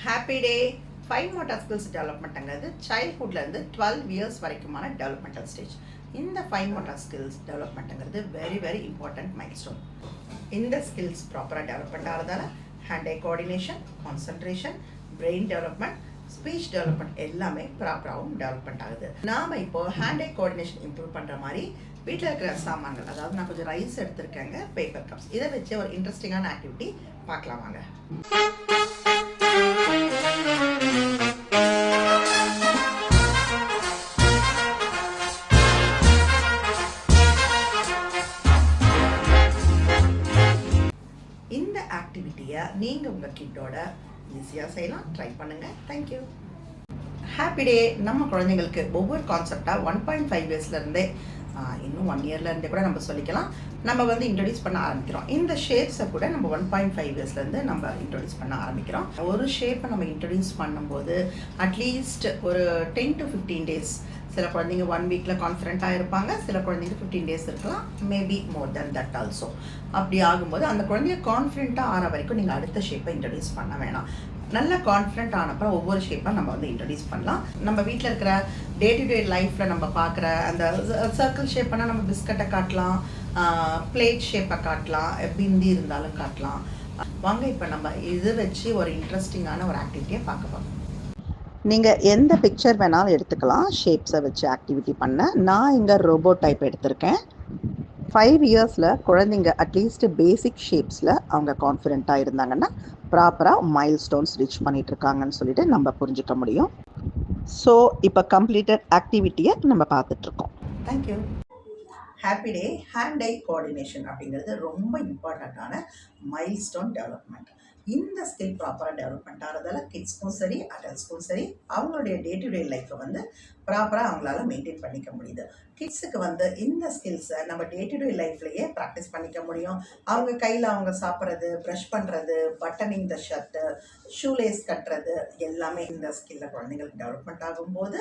Happy day 5 motor skills டெவலப்மெண்ட்ங்கிறது சைல்ட்ஹுட்லேருந்து 12 years வரைக்குமான டெவலப்மெண்டல் ஸ்டேஜ். இந்த 5 motor skills டெவலப்மெண்ட்ங்கிறது வெரி வெரி இம்பார்ட்டன்ட் மைல்ஸ்டோன். இந்த ஸ்கில்ஸ் ப்ராப்பராக டெவலப்மெண்ட் ஆகிறதால hand eye coordination, concentration, brain development, speech development எல்லாமே ப்ராப்பராகவும் டெவலப்மெண்ட் ஆகுது. நாம் இப்போ ஹேண்ட் ஐ கோஆர்டினேஷன் இம்ப்ரூவ் பண்ணுற மாதிரி வீட்டில் இருக்கிற சாமான்கள், அதாவது நான் கொஞ்சம் ரைஸ் எடுத்திருக்கேங்க, பேப்பர் கப்ஸ், இதை வச்சு ஒரு இன்ட்ரெஸ்டிங்கான ஆக்டிவிட்டி பார்க்கலாம் வாங்க. இந்த ஆக்டிவிட்டியை நீங்கள் உங்கள் கிட்டோட ஈஸியாக செய்யலாம். ட்ரை பண்ணுங்கள். தேங்க்யூ. Happy day. நம்ம குழந்தைங்களுக்கு ஒவ்வொரு கான்செப்டாக 1.5 இயர்ஸ்லேருந்தே இன்னும் 1 இயர்லேருந்தே கூட நம்ம சொல்லிக்கலாம், நம்ம இன்ட்ரடியூஸ் பண்ண ஆரம்பிக்கிறோம். இந்த ஷேப்ஸை கூட நம்ம 1.5 இயர்ஸ்லேருந்து நம்ம இன்ட்ரடியூஸ் பண்ண ஆரம்பிக்கிறோம். ஒரு ஷேப்பை நம்ம இன்ட்ரடியூஸ் பண்ணும்போது அட்லீஸ்ட் ஒரு 10 to 15 days, சில குழந்தைங்க 1 வீக்கில் கான்ஃபிடென்ட்டாக இருப்பாங்க, சில குழந்தைங்க 15 days இருக்கலாம், maybe more then that also. அப்படி ஆகும்போது அந்த குழந்தைய கான்ஃபிடென்ட்டாக ஆன வரைக்கும் நீங்கள் அடுத்த ஷேப்பை இன்ட்ரடியூஸ் பண்ண வேணாம். நல்ல கான்ஃபிடென்ட் ஆனப்பறம் ஒவ்வொரு ஷேப்பாக நம்ம இன்ட்ரடியூஸ் பண்ணலாம். நம்ம வீட்டில் இருக்கிற டே டு டே லைஃப்பில் நம்ம பார்க்குற அந்த சர்க்கிள் ஷேப்னா நம்ம பிஸ்கட்டை காட்டலாம், பிளேட் ஷேப்பை காட்டலாம், பிந்தி இருந்தாலும் காட்டலாம். வாங்க இப்போ நம்ம இது வச்சு ஒரு இன்ட்ரெஸ்டிங்கான ஒரு ஆக்டிவிட்டியை பார்க்க போகிறோம். நீங்கள் எந்த பிக்சர் வேணாலும் எடுத்துக்கலாம் ஷேப்ஸை வச்சு ஆக்டிவிட்டி பண்ண. நான் இங்கே ரோபோ டைப் எடுத்திருக்கேன். 5 இயர்ஸில் குழந்தைங்க அட்லீஸ்ட் பேசிக் ஷேப்ஸில் அவங்க கான்ஃபிடென்ட்டாக இருந்தாங்கன்னா ப்ராப்பராக மைல் ஸ்டோன்ஸ் ரீச் பண்ணிகிட்ருக்காங்கன்னு சொல்லிட்டு நம்ம புரிஞ்சுக்க முடியும். ஸோ இப்போ கம்ப்ளீட்டட் ஆக்டிவிட்டியை நம்ம பார்த்துட்ருக்கோம். Thank you. Happy day. Hand eye coordination அப்படிங்கிறது ரொம்ப இம்பார்ட்டண்ட்டான மைல் ஸ்டோன் டெவலப்மெண்ட். இந்த ஸ்கில் ப்ராப்பராக டெவலப்மெண்ட் ஆகிறதால கிட்ஸ்க்கும் சரி அடல்ட்ஸ்க்கும் சரி அவங்களுடைய டே டு டே லைஃப்பை ப்ராப்பராக அவங்களால மெயின்டைன் பண்ணிக்க முடியுது. கிட்ஸுக்கு இந்த ஸ்கில்ஸை நம்ம டே டு டே லைஃப்லையே ப்ராக்டிஸ் பண்ணிக்க முடியும். அவங்க கையில் அவங்க சாப்பிட்றது, ப்ரஷ் பண்ணுறது, பட்டனிங் த ஷர்ட்டு, ஷூலேஸ் கட்டுறது எல்லாமே இந்த ஸ்கில்ல குழந்தைங்களுக்கு டெவலப்மெண்ட் ஆகும்போது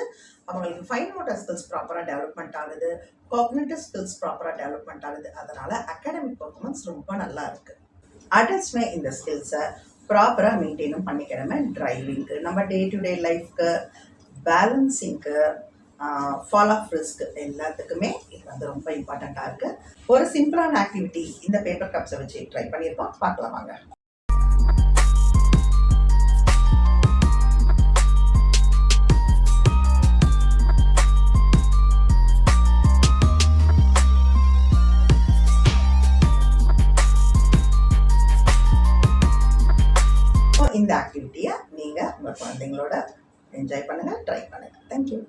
அவங்களுக்கு ஃபைன் மோட்டார் ஸ்கில்ஸ் ப்ராப்பராக டெவலப்மெண்ட் ஆகுது, காக்னிட்டிவ் ஸ்கில்ஸ் ப்ராப்பராக டெவலப்மெண்ட் ஆகுது. அதனால் அகாடமிக் பர்ஃபார்மன்ஸ் ரொம்ப நல்லா இருக்குது. அடல்ட்ஸ்மே இந்த ஸ்கில்ஸை ப்ராப்பராக மெயின்டைனும் பண்ணிக்கிறோமே. டிரைவிங்க்கு, நம்ம டே டு டே லைஃப்க்கு, பேலன்சிங்க்கு, ஃபால் ஆஃப் ரிஸ்க் எல்லாத்துக்குமே இது ரொம்ப இம்பார்ட்டண்ட்டாக இருக்குது. ஒரு சிம்பிளான ஆக்டிவிட்டி இந்த பேப்பர் கப்ஸை வச்சு ட்ரை பண்ணியிருக்கோம். பார்க்கலாம் வாங்க. இந்த ஆக்டிவிட்டியை நீங்கள் உங்கள் குழந்தைங்களோட என்ஜாய் பண்ணுங்கள், ட்ரை பண்ணுங்கள். தேங்க்யூ.